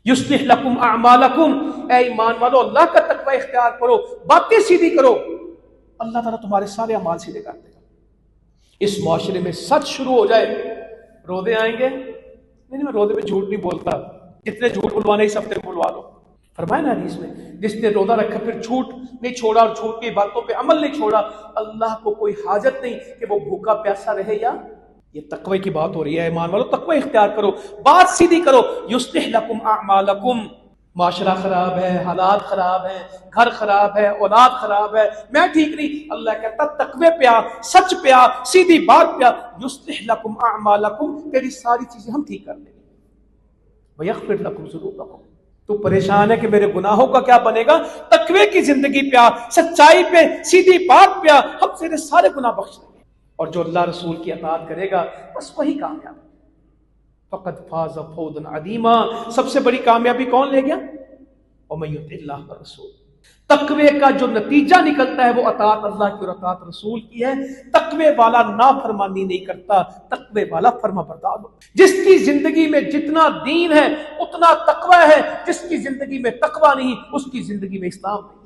یصلح لکم اعمالکم، اے ایمان والو اللہ کا تقوی اختیار کرو، باتیں سیدھی کرو، اللہ تعالیٰ تمہارے سارے اعمال سیدھے کر دے گا۔ اس معاشرے میں سچ شروع ہو جائے، روزے آئیں گے، نہیں میں روزے میں جھوٹ نہیں بولتا، جتنے جھوٹ بلوانے اس ہفتے بلوا لو۔ فرمایا نا حدیث میں، جس نے روزہ رکھا پھر جھوٹ نہیں چھوڑا اور جھوٹ کی باتوں پہ عمل نہیں چھوڑا، اللہ کو کوئی حاجت نہیں کہ وہ بھوکا پیاسا رہے یا۔ یہ تقوی کی بات ہو رہی ہے، ایمان والو تقوی اختیار کرو، بات سیدھی کرو۔ یصلح لکم اعمالکم، معاشرہ خراب ہے، حالات خراب ہیں، گھر خراب ہے، اولاد خراب ہے، میں ٹھیک نہیں، اللہ کہتا تقوی پہ آ، سچ پہ آ، سیدھی بات پہ آ، یصلح لکم اعمالکم، تیری ساری چیزیں ہم ٹھیک کر دیں گے، ویغفر لکم ذنوبکم۔ تو پریشان ہے کہ میرے گناہوں کا کیا بنے گا؟ تقوی کی زندگی پہ آ، سچائی پہ، سیدھی بات پہ آ، ہم تیرے سارے گناہ بخش دیں گے۔ اور جو اللہ رسول کی اطاعت کرے گا بس وہی کامیاب ہے۔ فقد فاز فوزا عظیما، سب سے بڑی کامیابی کون لے گیا؟ ومن یطع اللہ والرسول۔ تقوی کا جو نتیجہ نکلتا ہے وہ اطاعت اللہ کی اور اطاعت رسول کی ہے۔ تقوی والا نافرمانی نہیں کرتا، تقوی والا فرما بردار ہو۔ جس کی زندگی میں جتنا دین ہے اتنا تقوی ہے، جس کی زندگی میں تقوی نہیں اس کی زندگی میں اسلام نہیں۔